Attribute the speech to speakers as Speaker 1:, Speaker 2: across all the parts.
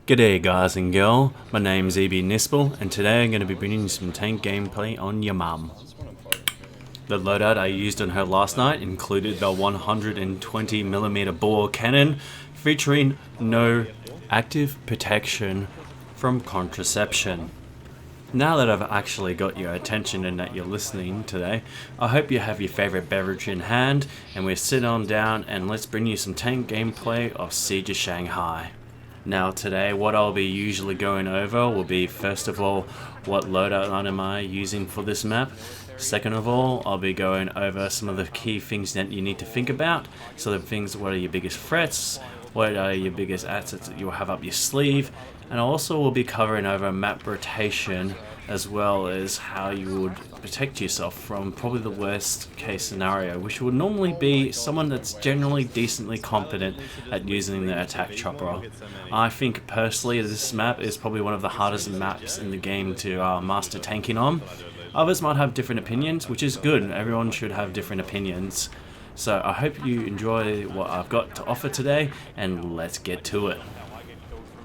Speaker 1: G'day guys and girl, my name's EB Nispel and today I'm going to be bringing you some tank gameplay on your mum. The loadout I used on her last night included the 120mm bore cannon featuring no active protection from contraception. Now that I've actually got your attention and that you're listening today, I hope you have your favourite beverage in hand and we sit on down and let's bring you some tank gameplay of Siege of Shanghai. Now today what I'll be usually going over will be, first of all, what loadout am I using for this map. Second of all, I'll be going over some of the key things that you need to think about. So the things, what are your biggest threats, what are your biggest assets that you'll have up your sleeve, and also we'll be covering over map rotation as well as how you would protect yourself from probably the worst case scenario, which would normally be someone that's generally decently competent at using the attack chopper. I think personally this map is probably one of the hardest maps in the game to master tanking on. Others might have different opinions, which is good. Everyone should have different opinions. So I hope you enjoy what I've got to offer today, and let's get to it.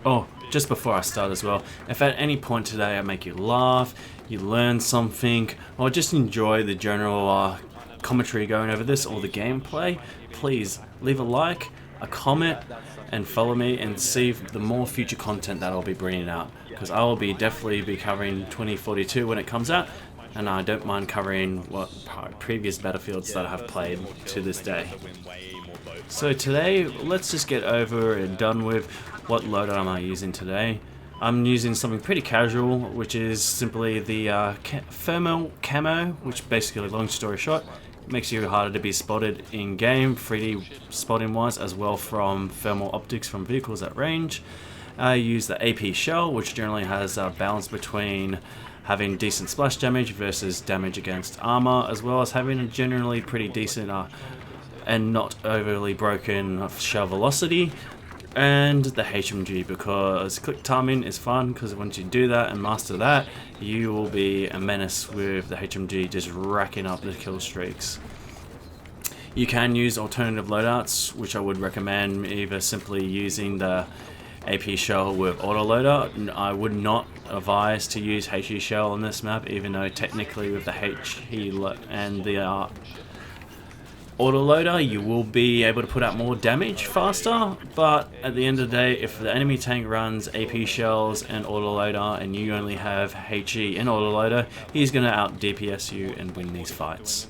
Speaker 1: Oh, just before I start as well, if at any point today I make you laugh, you learn something, or just enjoy the general commentary going over this or the gameplay, please leave a like, a comment, and follow me and see the more future content that I'll be bringing out, because I will definitely be covering 2042 when it comes out, and I don't mind covering what previous battlefields that I have played to this day. So today, let's just get over and done with what loadout am I using today. I'm using something pretty casual, which is simply the thermal camo, which basically, long story short, makes you harder to be spotted in game, 3D spotting wise, as well from thermal optics from vehicles at range. I use the AP shell, which generally has a balance between having decent splash damage versus damage against armor, as well as having a generally pretty decent and not overly broken shell velocity. And the HMG, because click timing is fun, because once you do that and master that, you will be a menace with the HMG just racking up the kill streaks. You can use alternative loadouts, which I would recommend, either simply using the AP shell with auto loadout. I would not advise to use HE shell on this map, even though technically with the HE and the autoloader you will be able to put out more damage faster, but at the end of the day, if the enemy tank runs AP shells and autoloader and you only have HE and autoloader, he's going to out DPS you and win these fights.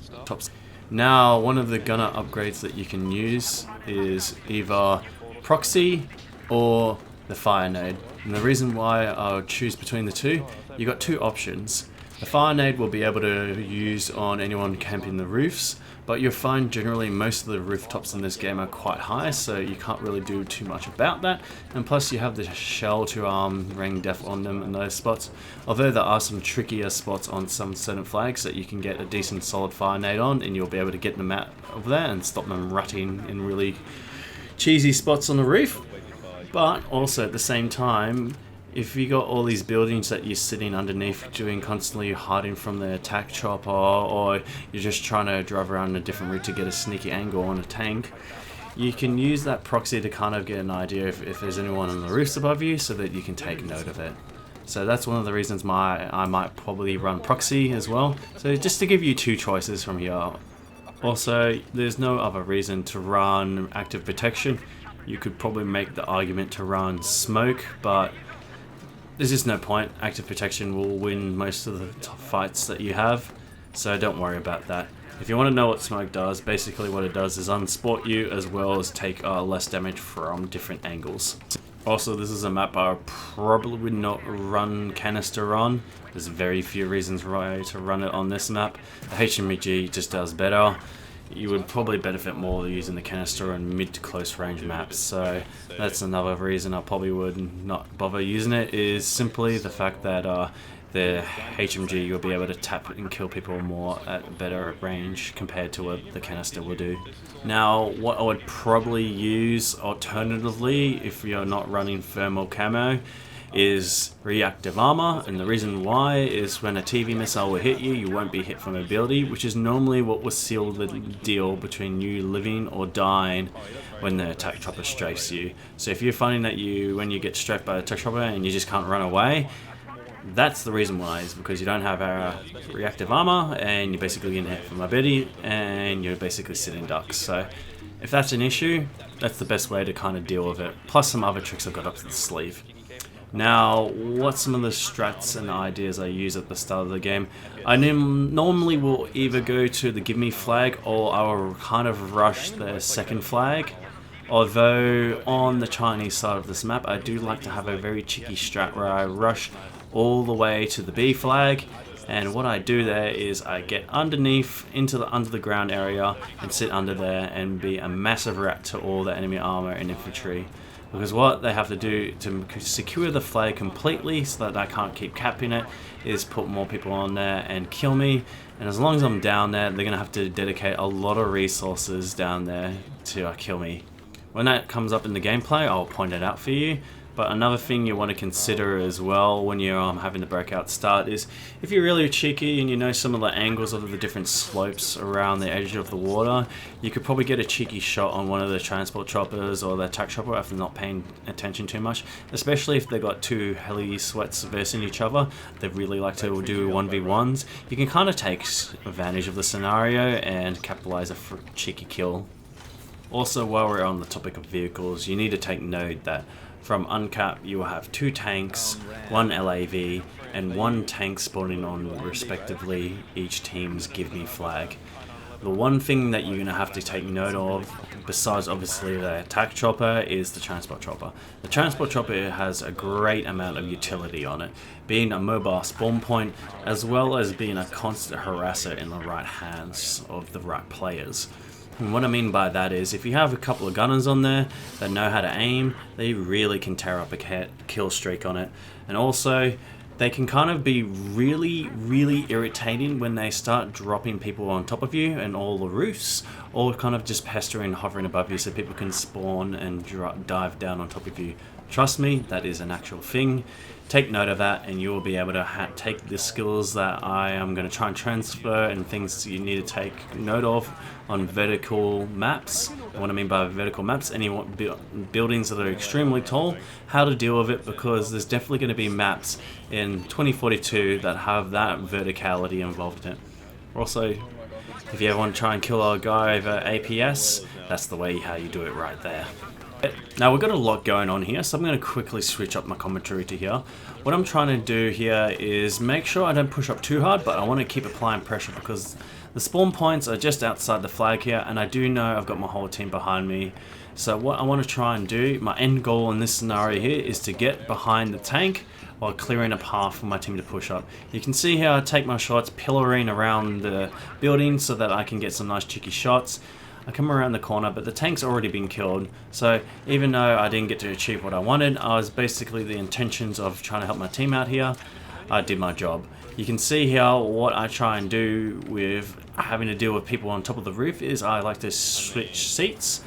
Speaker 1: Now, one of the gunner upgrades that you can use is either proxy or the fire nade, and the reason why I would choose between the two, you got two options. The fire nade will be able to use on anyone camping the roofs, but you'll find generally most of the rooftops in this game are quite high, so you can't really do too much about that. And plus you have the shell to ring death on them in those spots. Although there are some trickier spots on some certain flags that you can get a decent solid fire nade on, and you'll be able to get them out of there and stop them rutting in really cheesy spots on the roof. But also at the same time, if you got all these buildings that you're sitting underneath doing constantly hiding from the attack chopper, or you're just trying to drive around a different route to get a sneaky angle on a tank, you can use that proxy to kind of get an idea if there's anyone on the roofs above you, so that you can take note of it. So that's one of the reasons why I might probably run proxy as well. So just to give you two choices from here. Also, there's no other reason to run active protection. You could probably make the argument to run smoke, but there's just no point. Active protection will win most of the fights that you have, so don't worry about that. If you want to know what smoke does, basically what it does is unspot you as well as take less damage from different angles. Also, this is a map I probably would not run canister on. There's very few reasons why to run it on this map. The HMG just does better. You would probably benefit more using the canister on mid to close range maps, so that's another reason I probably would not bother using it, is simply the fact that the HMG you'll be able to tap and kill people more at better range compared to what the canister will do. Now, what I would probably use alternatively if you're not running thermal camo is reactive armor, and the reason why is when a TV missile will hit you, you won't be hit from ability, which is normally what will seal the deal between you living or dying when the attack chopper strafes you. So if you're finding that when you get strafed by the attack chopper and you just can't run away, that's the reason why, is because you don't have reactive armor and you're basically getting hit from ability and you're basically sitting ducks. So if that's an issue, that's the best way to kind of deal with it. Plus some other tricks I've got up the sleeve. Now, what's some of the strats and ideas I use at the start of the game? I normally will either go to the give me flag, or I will kind of rush the second flag. Although on the Chinese side of this map, I do like to have a very cheeky strat where I rush all the way to the B flag, and what I do there is I get underneath into the under the ground area and sit under there and be a massive rat to all the enemy armor and infantry. Because what they have to do to secure the flag completely so that I can't keep capping it is put more people on there and kill me. And as long as I'm down there, they're going to have to dedicate a lot of resources down there to kill me. When that comes up in the gameplay, I'll point it out for you. But another thing you want to consider as well when you're having the breakout start is, if you're really cheeky and you know some of the angles of the different slopes around the edge of the water, you could probably get a cheeky shot on one of the transport choppers or the attack chopper if they're not paying attention too much. Especially if they've got two heli sweats versing each other, they really like to do 1v1s. You can kind of take advantage of the scenario and capitalize a cheeky kill. Also, while we're on the topic of vehicles, you need to take note that from uncap, you will have 2 tanks, 1 LAV, and 1 tank spawning on respectively each team's give me flag. The one thing that you're going to have to take note of, besides obviously the attack chopper, is the transport chopper. The transport chopper has a great amount of utility on it, being a mobile spawn point as well as being a constant harasser in the right hands of the right players. And what I mean by that is, if you have a couple of gunners on there that know how to aim, they really can tear up a kill streak on it. And also, they can kind of be really irritating when they start dropping people on top of you and all the roofs, or kind of just pestering, hovering above you so people can spawn and dive down on top of you. Trust me, that is an actual thing. Take note of that and you will be able to take the skills that I am going to try and transfer and things you need to take note of on vertical maps. And what I mean by vertical maps, any buildings that are extremely tall, how to deal with it, because there's definitely going to be maps in 2042 that have that verticality involved in it. Also, if you ever want to try and kill a guy over APS, that's the way how you do it right there. Now we've got a lot going on here, so I'm going to quickly switch up my commentary to here. What I'm trying to do here is make sure I don't push up too hard, but I want to keep applying pressure because the spawn points are just outside the flag here, and I do know I've got my whole team behind me. So what I want to try and do, my end goal in this scenario here, is to get behind the tank while clearing a path for my team to push up. You can see how I take my shots, pillering around the building so that I can get some nice cheeky shots. I come around the corner, but the tank's already been killed, so even though I didn't get to achieve what I wanted, I was basically the intentions of trying to help my team out here. I did my job. You can see here what I try and do with having to deal with people on top of the roof is I like to switch seats,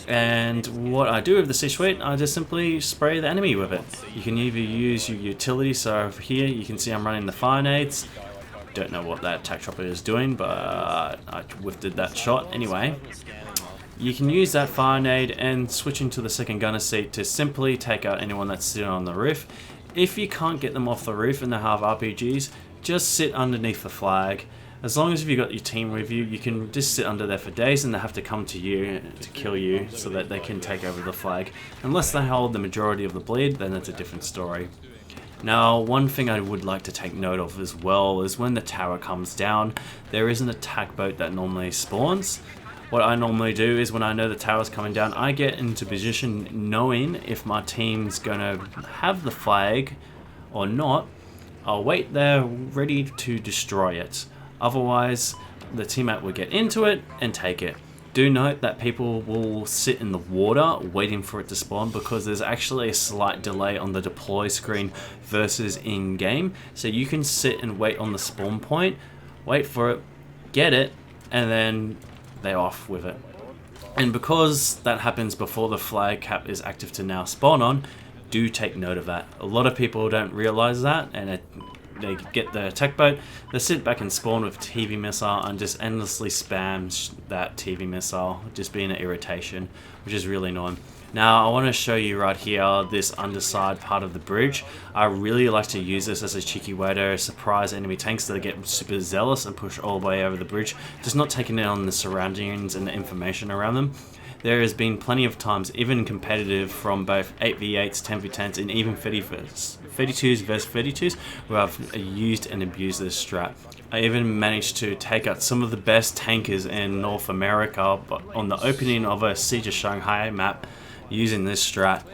Speaker 1: and what I do with the C-suite, I just simply spray the enemy with it. You can either use your utility, so over here you can see I'm running the fire nades. Don't know what that attack chopper is doing, but I whiffed that shot anyway. You can use that fire nade and switch into the second gunner seat to simply take out anyone that's sitting on the roof. If you can't get them off the roof and they have RPGs, just sit underneath the flag. As long as you've got your team with you, you can just sit under there for days and they have to come to you to kill you so that they can take over the flag. Unless they hold the majority of the bleed, then it's a different story. Now, one thing I would like to take note of as well is when the tower comes down, there is an attack boat that normally spawns. What I normally do is when I know the tower's coming down, I get into position knowing if my team's going to have the flag or not. I'll wait there ready to destroy it. Otherwise, the teammate will get into it and take it. Do note that people will sit in the water waiting for it to spawn because there's actually a slight delay on the deploy screen versus in-game. So you can sit and wait on the spawn point, wait for it, get it, and then they're off with it. And because that happens before the flag cap is active to now spawn on, Do take note of that. A lot of people don't realize that, and they get the tech boat, they sit back and spawn with TV missile and just endlessly spam that TV missile, just being an irritation, which is really annoying. Now I want to show you right here this underside part of the bridge. I really like to use this as a cheeky way to surprise enemy tanks that get super zealous and push all the way over the bridge, just not taking it on the surroundings and the information around them. There has been plenty of times, even competitive, from both 8v8s, 10v10s, and even 32s versus 32s, where I've used and abused this strat. I even managed to take out some of the best tankers in North America on the opening of a Siege of Shanghai map using this strat.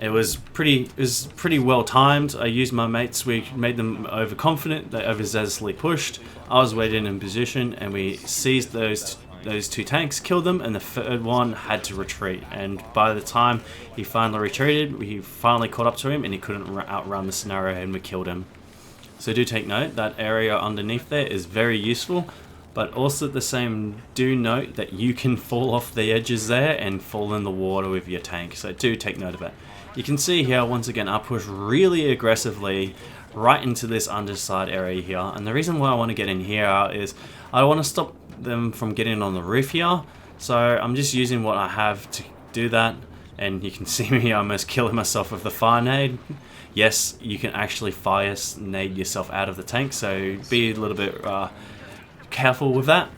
Speaker 1: It was pretty well timed. I used my mates, we made them overconfident, they overzealously pushed. I was waiting in position and we seized those two tanks, killed them, and the third one had to retreat. And by the time he finally retreated, we finally caught up to him and he couldn't outrun the scenario and we killed him. So do take note, that area underneath there is very useful, but also at the same, do note that you can fall off the edges there and fall in the water with your tank. So do take note of it. You can see here, once again, I push really aggressively right into this underside area here. And the reason why I want to get in here is I want to stop them from getting on the roof here. So I'm just using what I have to do that. And you can see me almost killing myself with the fire nade. Yes, you can actually fire nade yourself out of the tank, so be a little bit careful with that.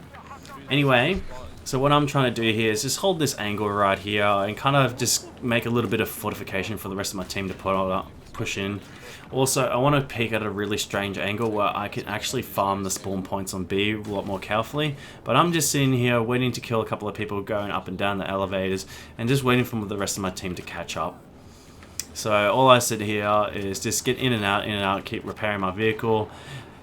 Speaker 1: Anyway, so what I'm trying to do here is just hold this angle right here and kind of just make a little bit of fortification for the rest of my team to push in. Also, I want to peek at a really strange angle where I can actually farm the spawn points on B a lot more carefully. But I'm just sitting here waiting to kill a couple of people going up and down the elevators and just waiting for the rest of my team to catch up. So all I sit here is just get in and out, keep repairing my vehicle,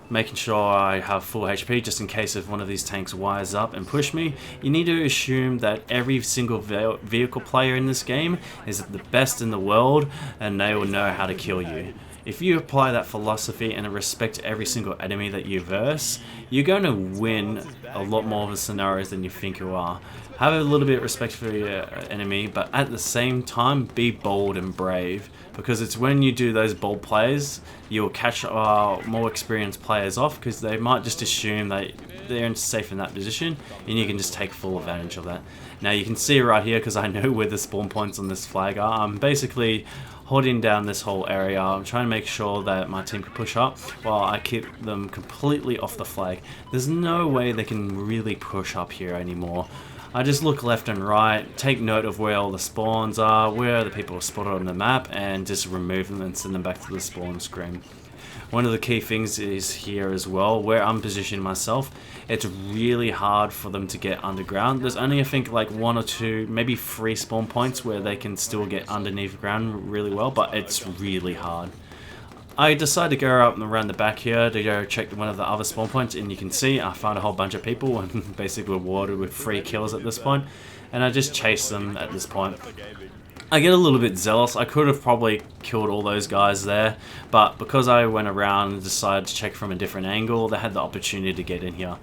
Speaker 1: making sure I have full HP just in case if one of these tanks wires up and push me. You need to assume that every single vehicle player in this game is the best in the world and they will know how to kill you. If you apply that philosophy and respect every single enemy that you verse, you're going to win a lot more of the scenarios than you think you are. Have a little bit of respect for your enemy, but at the same time, be bold and brave. Because it's when you do those bold plays, you'll catch more experienced players off, because they might just assume that they're safe in that position, and you can just take full advantage of that. Now you can see right here, because I know where the spawn points on this flag are, I'm basically holding down this whole area. I'm trying to make sure that my team can push up while I keep them completely off the flag. There's no way they can really push up here anymore. I just look left and right, take note of where all the spawns are, where the people are spotted on the map, and just remove them and send them back to the spawn screen. One of the key things is here as well, where I'm positioning myself. It's really hard for them to get underground. There's only, I think, like 1 or 2, maybe 3 spawn points where they can still get underneath ground really well, but it's really hard. I decided to go up and around the back here to go check one of the other spawn points, and you can see I found a whole bunch of people and basically rewarded with 3 kills at this point, and I just chased them at this point. I get a little bit zealous. I could have probably killed all those guys there, but because I went around and decided to check from a different angle, they had the opportunity to get in here.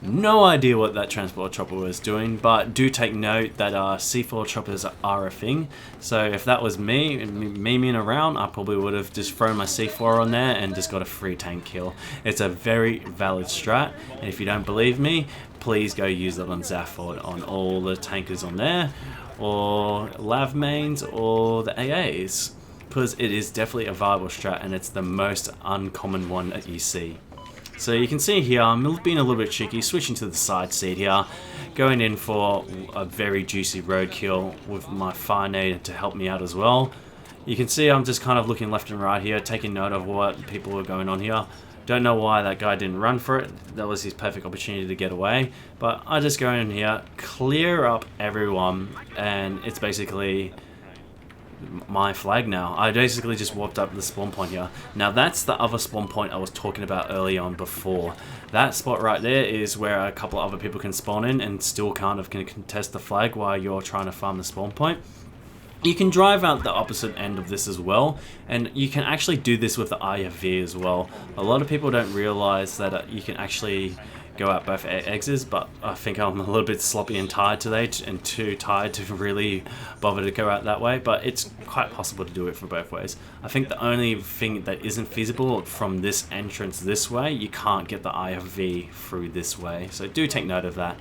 Speaker 1: No idea what that transport chopper was doing, but do take note that C4 choppers are a thing. So if that was me memeing around, I probably would have just thrown my C4 on there and just got a free tank kill. It's a very valid strat, and if you don't believe me, please go use it on Zafford, on all the tankers on there, or Lav mains, or the AAs, because it is definitely a viable strat and it's the most uncommon one that you see. So you can see here, I'm being a little bit cheeky, switching to the side seat here, going in for a very juicy roadkill with my fire nade to help me out as well. You can see I'm just kind of looking left and right here, taking note of what people are going on here. Don't know why that guy didn't run for it. That was his perfect opportunity to get away. But I just go in here, clear up everyone, and it's basically my flag now. I basically just walked up the spawn point here. Now that's the other spawn point I was talking about early on before. That spot right there is where a couple of other people can spawn in and still kind of can contest the flag while you're trying to farm the spawn point. You can drive out the opposite end of this as well, and you can actually do this with the IFV as well. A lot of people don't realize that you can actually go out both exits, but I think I'm a little bit sloppy and tired today, and too tired to really bother to go out that way, but it's quite possible to do it for both ways. I think the only thing that isn't feasible from this entrance this way, you can't get the IFV through this way, so do take note of that.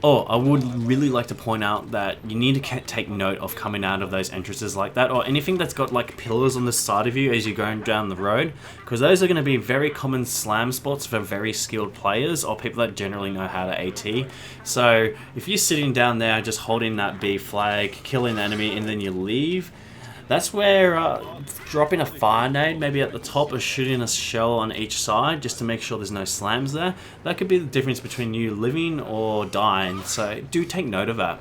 Speaker 1: Oh, I would really like to point out that you need to take note of coming out of those entrances like that, or anything that's got like pillars on the side of you as you're going down the road, because those are going to be very common slam spots for very skilled players or people that generally know how to AT. So if you're sitting down there just holding that B flag, killing the enemy, and then you leave, that's where dropping a fire nade maybe at the top or shooting a shell on each side just to make sure there's no slams there, that could be the difference between you living or dying, so do take note of that.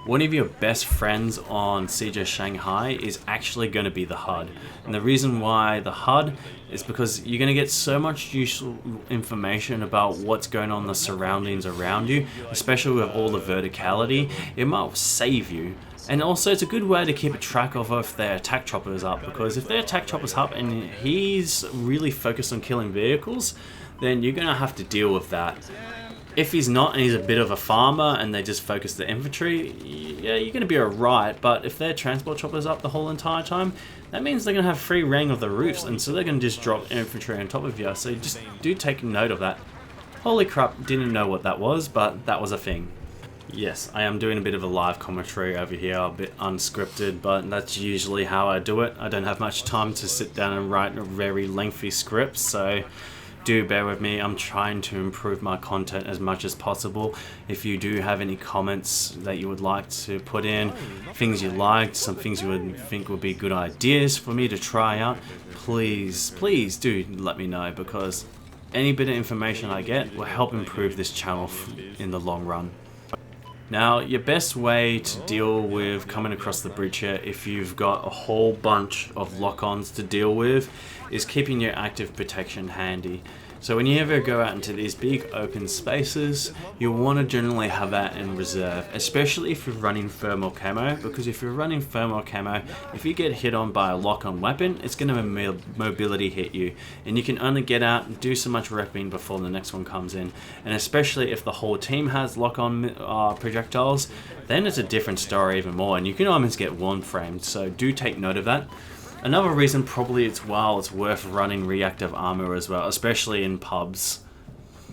Speaker 1: One of your best friends on Siege of Shanghai is actually going to be the HUD, and the reason why the HUD is because you're going to get so much useful information about what's going on in the surroundings around you, especially with all the verticality. It might save you. And also it's a good way to keep a track of if their attack chopper is up, because if their attack chopper's up and he's really focused on killing vehicles, then you're going to have to deal with that. If he's not and he's a bit of a farmer and they just focus the infantry, yeah, you're going to be alright, but if their transport chopper's up the whole entire time, that means they're going to have free reign of the roofs, and so they're going to just drop infantry on top of you, so just do take note of that. Holy crap, didn't know what that was, but that was a thing. Yes, I am doing a bit of a live commentary over here, a bit unscripted, but that's usually how I do it. I don't have much time to sit down and write a very lengthy script, so do bear with me. I'm trying to improve my content as much as possible. If you do have any comments that you would like to put in, things you liked, some things you would think would be good ideas for me to try out, please do let me know, because any bit of information I get will help improve this channel in the long run. Now, your best way to deal with coming across the bridge here, if you've got a whole bunch of lock-ons to deal with, is keeping your active protection handy. So when you ever go out into these big open spaces, you'll want to generally have that in reserve, especially if you're running thermal camo, because if you're running thermal camo, if you get hit on by a lock-on weapon, it's going to mobility hit you, and you can only get out and do so much repping before the next one comes in. And especially if the whole team has lock-on projectiles, then it's a different story even more, and you can almost get one-framed, so do take note of that. Another reason probably it's worth running reactive armor as well, especially in pubs.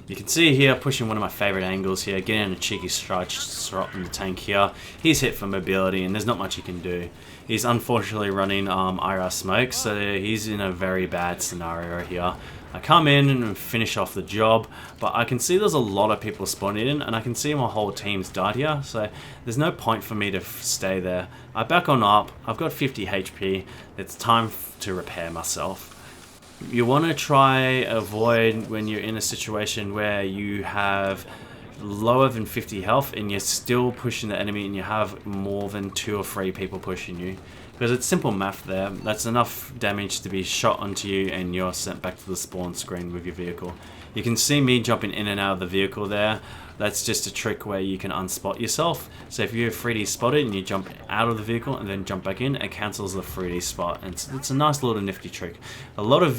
Speaker 1: You can see here, pushing one of my favorite angles here, getting a cheeky strike shot in the tank here. He's hit for mobility and there's not much he can do. He's unfortunately running IR smoke, so he's in a very bad scenario here. I come in and finish off the job, but I can see there's a lot of people spawning in, and I can see my whole team's died here, so there's no point for me to stay there. I back on up, I've got 50 HP, it's time to repair myself. You want to try avoid when you're in a situation where you have lower than 50 health and you're still pushing the enemy and you have more than 2 or 3 people pushing you. Because it's simple math there, that's enough damage to be shot onto you and you're sent back to the spawn screen with your vehicle. You can see me jumping in and out of the vehicle there. That's just a trick where you can unspot yourself. So if you're 3D spotted and you jump out of the vehicle and then jump back in, it cancels the 3D spot. And it's a nice little nifty trick. A lot of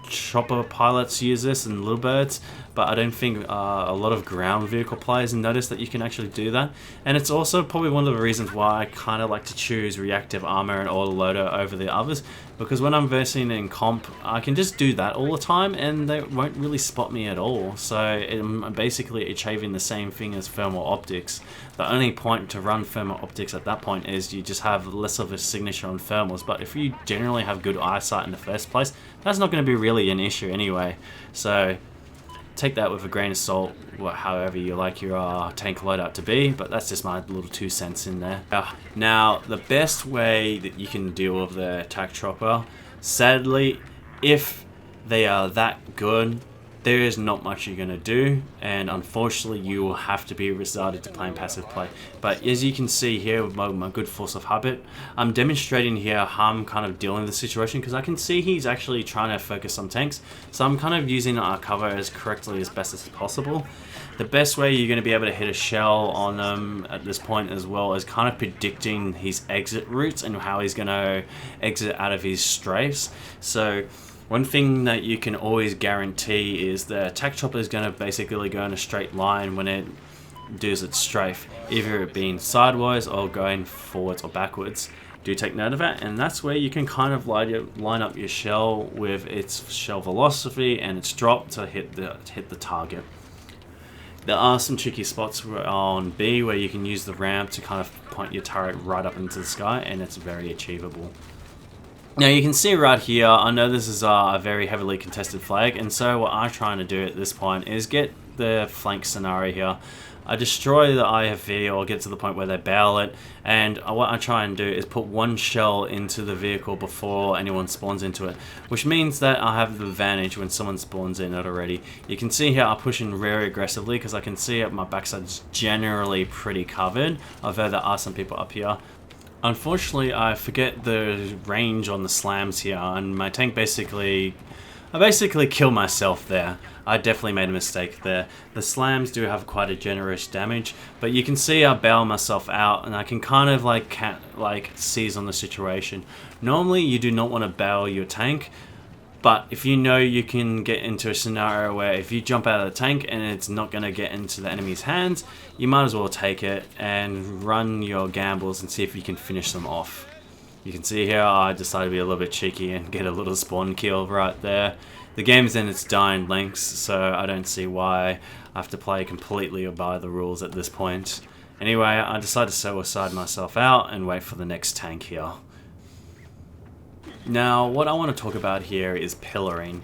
Speaker 1: chopper pilots use this and little birds, but I don't think a lot of ground vehicle players notice that you can actually do that. And it's also probably one of the reasons why I kind of like to choose reactive armor and auto loader over the others, because when I'm versing in comp, I can just do that all the time and they won't really spot me at all. So I'm basically achieving the same thing as thermal optics. The only point to run thermal optics at that point is you just have less of a signature on thermals, but if you generally have good eyesight in the first place, that's not going to be really an issue anyway. So take that with a grain of salt, however you like your tank loadout to be, but that's just my little 2 cents in there. Now, the best way that you can deal with the attack chopper, sadly, if they are that good, there is not much you're going to do, and unfortunately you will have to be resorted to playing passive play. But as you can see here with my good force of habit, I'm demonstrating here how I'm kind of dealing with the situation, because I can see he's actually trying to focus on tanks, so I'm kind of using our cover as correctly as best as possible. The best way you're going to be able to hit a shell on them at this point as well is kind of predicting his exit routes and how he's going to exit out of his strafes. So One thing that you can always guarantee is the attack chopper is going to basically go in a straight line when it does its strafe, either it being sideways or going forwards or backwards. Do take note of that, and that's where you can kind of line up your shell with its shell velocity and its drop to hit the target. There are some tricky spots on B where you can use the ramp to kind of point your turret right up into the sky, and it's very achievable. Now you can see right here, I know this is a very heavily contested flag, and so what I'm trying to do at this point is get the flank scenario here. I destroy the IFV or get to the point where they bail it, and what I try and do is put one shell into the vehicle before anyone spawns into it, which means that I have the advantage when someone spawns in it already. You can see here I'm pushing very aggressively because I can see my backside's generally pretty covered, although there are some people up here. Unfortunately, I forget the range on the slams here, and my tank I basically kill myself there. I definitely made a mistake there. The slams do have quite a generous damage, but you can see I bail myself out, and I can kind of like seize on the situation. Normally, you do not want to bail your tank, but if you know you can get into a scenario where if you jump out of the tank and it's not going to get into the enemy's hands, you might as well take it and run your gambles and see if you can finish them off. You can see here I decided to be a little bit cheeky and get a little spawn kill right there. The game's in its dying lengths, so I don't see why I have to play completely by the rules at this point. Anyway, I decided to suicide myself out and wait for the next tank here. Now, what I want to talk about here is Pillering.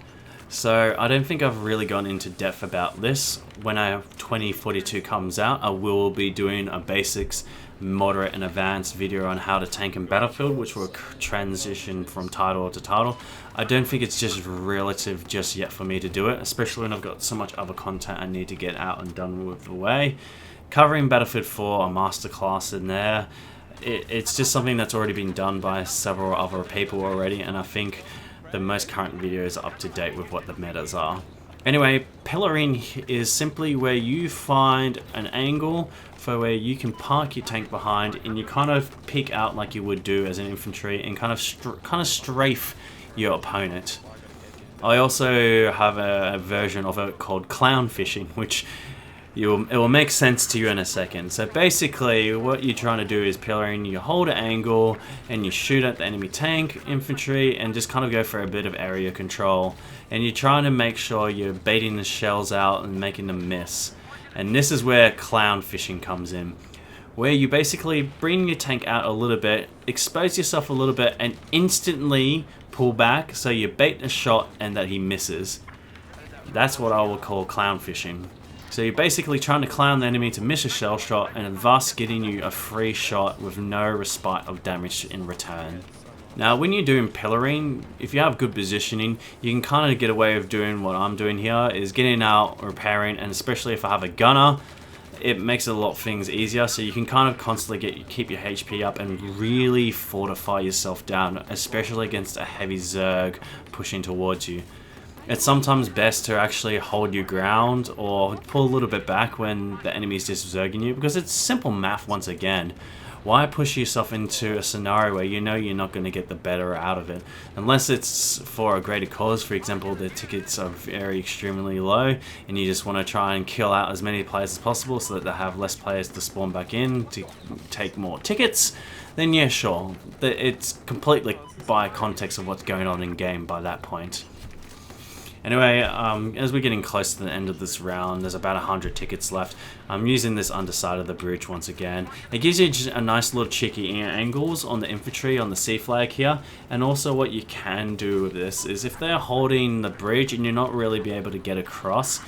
Speaker 1: So, I don't think I've really gone into depth about this. When 2042 comes out, I will be doing a basics, moderate and advanced video on how to tank in Battlefield, which will transition from title to title. I don't think it's just relative just yet for me to do it, especially when I've got so much other content I need to get out and done with the way. Covering Battlefield 4, a masterclass in there. It's just something that's already been done by several other people already, and I think the most current videos are up to date with what the metas are. Anyway, Pillering is simply where you find an angle for where you can park your tank behind, and you kind of peek out like you would do as an infantry and kind of strafe your opponent. I also have a version of it called clown fishing, which it will make sense to you in a second. So basically what you're trying to do is Pillering, you hold an angle and you shoot at the enemy tank, infantry, and just kind of go for a bit of area control. And you're trying to make sure you're baiting the shells out and making them miss. And this is where clown fishing comes in, where you basically bring your tank out a little bit, expose yourself a little bit, and instantly pull back so you bait the shot and that he misses. That's what I will call clown fishing. So you're basically trying to clown the enemy to miss a shell shot and thus getting you a free shot with no respite of damage in return. Now when you're doing Pillering, if you have good positioning, you can kind of get away with doing what I'm doing here, is getting out, repairing, and especially if I have a gunner, it makes a lot of things easier, so you can kind of constantly keep your HP up and really fortify yourself down, especially against a heavy zerg pushing towards you. It's sometimes best to actually hold your ground or pull a little bit back when the enemy's just zerging you, because it's simple math once again. Why push yourself into a scenario where you know you're not going to get the better out of it? Unless it's for a greater cause, for example, the tickets are very extremely low and you just want to try and kill out as many players as possible so that they have less players to spawn back in to take more tickets, then yeah, sure. It's completely by context of what's going on in game by that point. Anyway, as we're getting close to the end of this round, there's about 100 tickets left. I'm using this underside of the bridge once again. It gives you just a nice little cheeky angles on the infantry on the C flag here. And also what you can do with this is if they're holding the bridge and you're not really be able to get across,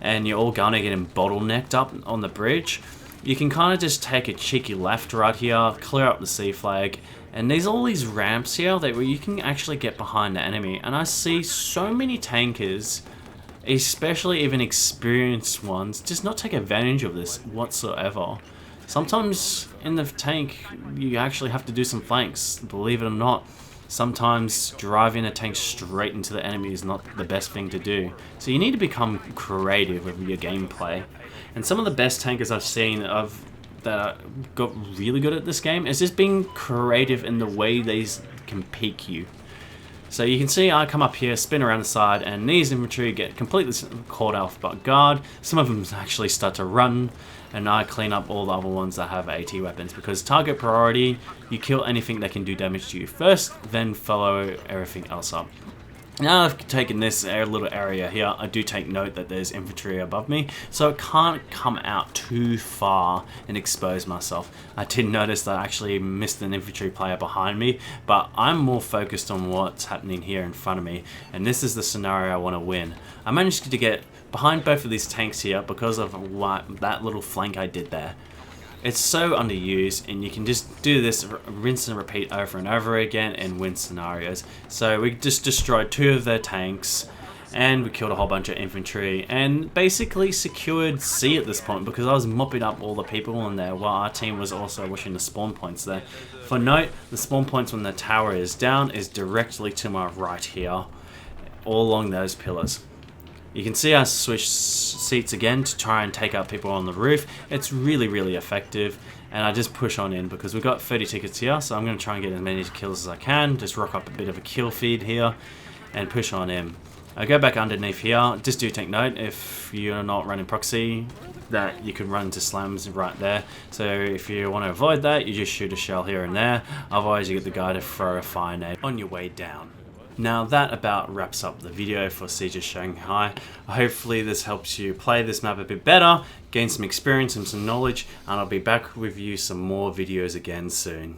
Speaker 1: and you're all gonna get bottlenecked up on the bridge, you can kind of just take a cheeky left right here, clear up the C flag, and there's all these ramps here where you can actually get behind the enemy. And I see so many tankers, especially even experienced ones, just not take advantage of this whatsoever. Sometimes in the tank, you actually have to do some flanks, believe it or not. Sometimes driving a tank straight into the enemy is not the best thing to do. So you need to become creative with your gameplay. And some of the best tankers I've seen that got really good at this game is just being creative in the way they can peek you. So you can see I come up here, spin around the side, and these infantry get completely caught off by guard. Some of them actually start to run, and I clean up all the other ones that have AT weapons, because target priority, you kill anything that can do damage to you first, then follow everything else up. Now I've taken this little area here, I do take note that there's infantry above me, so I can't come out too far and expose myself. I did notice that I actually missed an infantry player behind me, but I'm more focused on what's happening here in front of me, and this is the scenario I want to win. I managed to get behind both of these tanks here because of that little flank I did there. It's so underused, and you can just do this rinse and repeat over and over again and win scenarios. So we just destroyed 2 of their tanks, and we killed a whole bunch of infantry, and basically secured C at this point, because I was mopping up all the people in there while our team was also watching the spawn points there. For note, the spawn points when the tower is down is directly to my right here, all along those pillars. You can see I switch seats again to try and take out people on the roof. It's really effective, and I just push on in because we've got 30 tickets here, so I'm going to try and get as many kills as I can. Just rock up a bit of a kill feed here and push on in. I go back underneath here. Just do take note, if you're not running proxy, that you can run into slams right there. So if you want to avoid that, you just shoot a shell here and there. Otherwise you get the guy to throw a fire nade on your way down. Now that about wraps up the video for Siege of Shanghai. Hopefully this helps you play this map a bit better, gain some experience and some knowledge, and I'll be back with you some more videos again soon.